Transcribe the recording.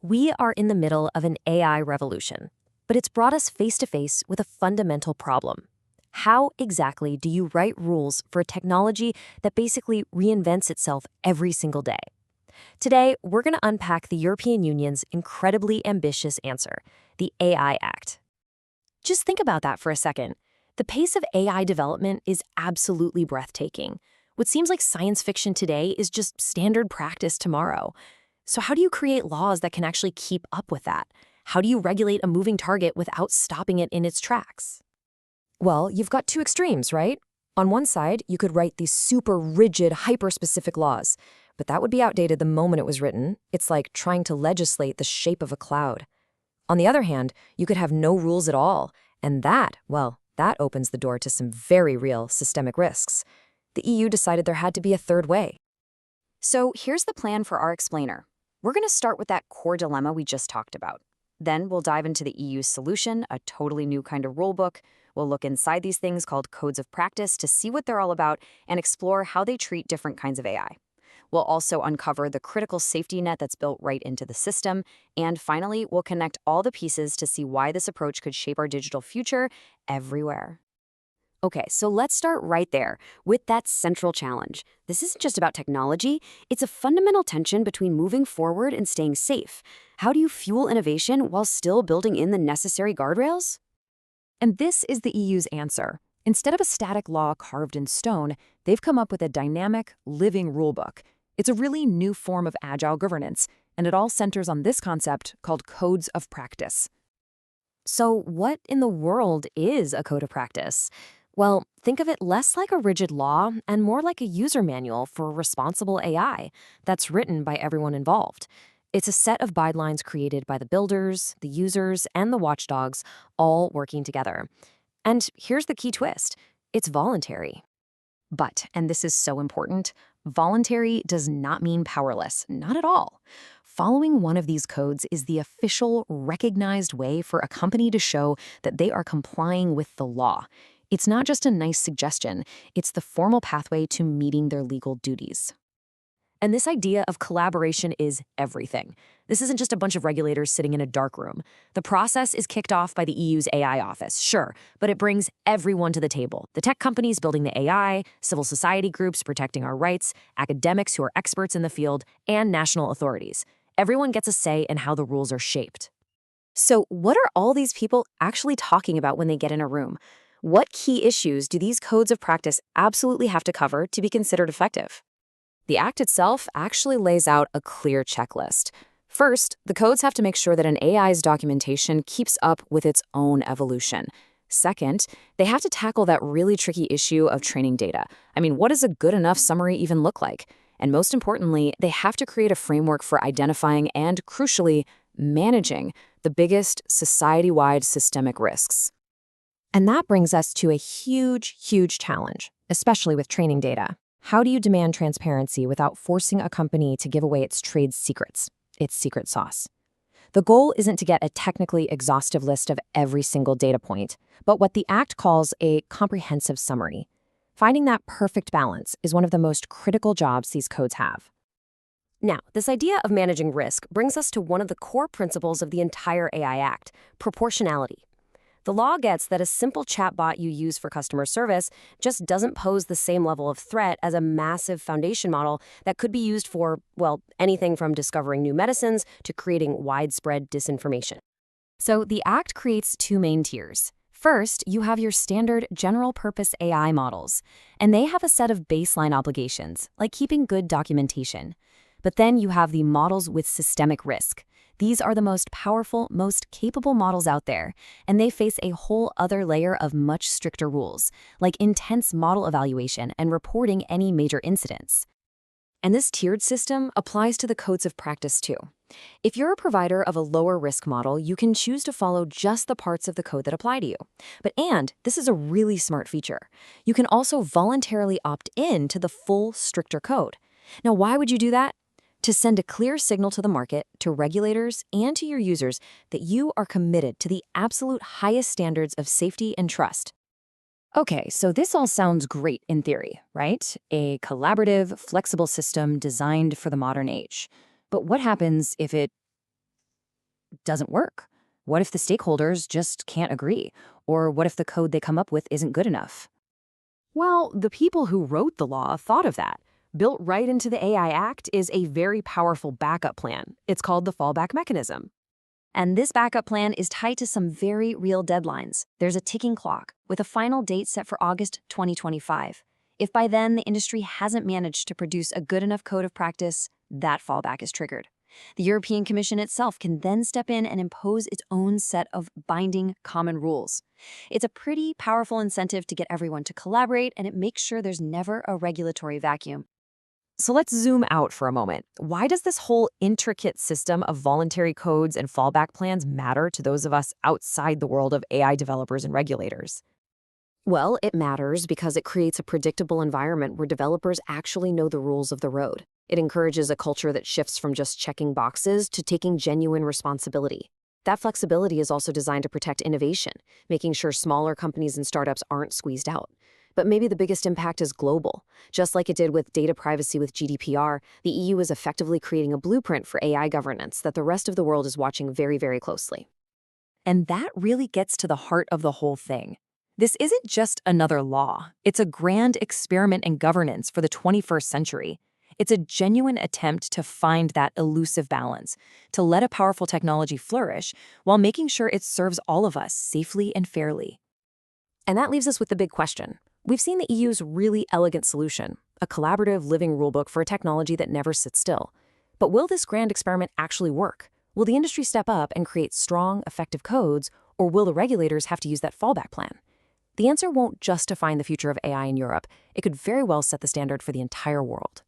We are in the middle of an AI revolution, but it's brought us face to face with a fundamental problem. How exactly do you write rules for a technology that basically reinvents itself every single day? Today, we're going to unpack the European Union's incredibly ambitious answer, the AI Act. Just think about that for a second. The pace of AI development is absolutely breathtaking. What seems like science fiction today is just standard practice tomorrow. So how do you create laws that can actually keep up with that? How do you regulate a moving target without stopping it in its tracks? Well, you've got two extremes, right? On one side, you could write these super rigid, hyper-specific laws, but that would be outdated the moment it was written. It's like trying to legislate the shape of a cloud. On the other hand, you could have no rules at all, and that opens the door to some very real systemic risks. The EU decided there had to be a third way. So here's the plan for our explainer. We're going to start with that core dilemma we just talked about. Then we'll dive into the EU's solution, a totally new kind of rulebook. We'll look inside these things called codes of practice to see what they're all about and explore how they treat different kinds of AI. We'll also uncover the critical safety net that's built right into the system. And finally, we'll connect all the pieces to see why this approach could shape our digital future everywhere. Okay, so let's start right there with that central challenge. This isn't just about technology, it's a fundamental tension between moving forward and staying safe. How do you fuel innovation while still building in the necessary guardrails? And this is the EU's answer. Instead of a static law carved in stone, they've come up with a dynamic, living rulebook. It's a really new form of agile governance, and it all centers on this concept called codes of practice. So what in the world is a code of practice? Well, think of it less like a rigid law and more like a user manual for responsible AI that's written by everyone involved. It's a set of guidelines created by the builders, the users, and the watchdogs, all working together. And here's the key twist. It's voluntary. But, and this is so important, voluntary does not mean powerless, not at all. Following one of these codes is the official, recognized way for a company to show that they are complying with the law. It's not just a nice suggestion, it's the formal pathway to meeting their legal duties. And this idea of collaboration is everything. This isn't just a bunch of regulators sitting in a dark room. The process is kicked off by the EU's AI office, sure, but it brings everyone to the table. The tech companies building the AI, civil society groups protecting our rights, academics who are experts in the field, and national authorities. Everyone gets a say in how the rules are shaped. So what are all these people actually talking about when they get in a room? What key issues do these codes of practice absolutely have to cover to be considered effective? The Act itself actually lays out a clear checklist. First, the codes have to make sure that an AI's documentation keeps up with its own evolution. Second, they have to tackle that really tricky issue of training data. I mean, what does a good enough summary even look like? And most importantly, they have to create a framework for identifying and, crucially, managing the biggest society-wide systemic risks. And that brings us to a huge, huge challenge, especially with training data. How do you demand transparency without forcing a company to give away its trade secrets, its secret sauce? The goal isn't to get a technically exhaustive list of every single data point, but what the Act calls a comprehensive summary. Finding that perfect balance is one of the most critical jobs these codes have. Now, this idea of managing risk brings us to one of the core principles of the entire AI Act, proportionality. The law gets that a simple chatbot you use for customer service just doesn't pose the same level of threat as a massive foundation model that could be used for, well, anything from discovering new medicines to creating widespread disinformation. So the Act creates two main tiers. First, you have your standard general-purpose AI models, and they have a set of baseline obligations, like keeping good documentation. But then you have the models with systemic risk. These are the most powerful, most capable models out there, and they face a whole other layer of much stricter rules, like intense model evaluation and reporting any major incidents. And this tiered system applies to the codes of practice too. If you're a provider of a lower risk model, you can choose to follow just the parts of the code that apply to you. And this is a really smart feature. You can also voluntarily opt in to the full, stricter code. Now, why would you do that? To send a clear signal to the market, to regulators, and to your users that you are committed to the absolute highest standards of safety and trust. Okay, so this all sounds great in theory, right? A collaborative, flexible system designed for the modern age. But what happens if it doesn't work? What if the stakeholders just can't agree? Or what if the code they come up with isn't good enough? Well, the people who wrote the law thought of that. Built right into the AI Act is a very powerful backup plan. It's called the fallback mechanism. And this backup plan is tied to some very real deadlines. There's a ticking clock, with a final date set for August 2025. If by then the industry hasn't managed to produce a good enough code of practice, that fallback is triggered. The European Commission itself can then step in and impose its own set of binding common rules. It's a pretty powerful incentive to get everyone to collaborate, and it makes sure there's never a regulatory vacuum. So let's zoom out for a moment. Why does this whole intricate system of voluntary codes and fallback plans matter to those of us outside the world of AI developers and regulators? Well, it matters because it creates a predictable environment where developers actually know the rules of the road. It encourages a culture that shifts from just checking boxes to taking genuine responsibility. That flexibility is also designed to protect innovation, making sure smaller companies and startups aren't squeezed out. But maybe the biggest impact is global. Just like it did with data privacy with GDPR, the EU is effectively creating a blueprint for AI governance that the rest of the world is watching very, very closely. And that really gets to the heart of the whole thing. This isn't just another law. It's a grand experiment in governance for the 21st century. It's a genuine attempt to find that elusive balance, to let a powerful technology flourish while making sure it serves all of us safely and fairly. And that leaves us with the big question. We've seen the EU's really elegant solution, a collaborative living rulebook for a technology that never sits still. But will this grand experiment actually work? Will the industry step up and create strong, effective codes, or will the regulators have to use that fallback plan? The answer won't just define the future of AI in Europe. It could very well set the standard for the entire world.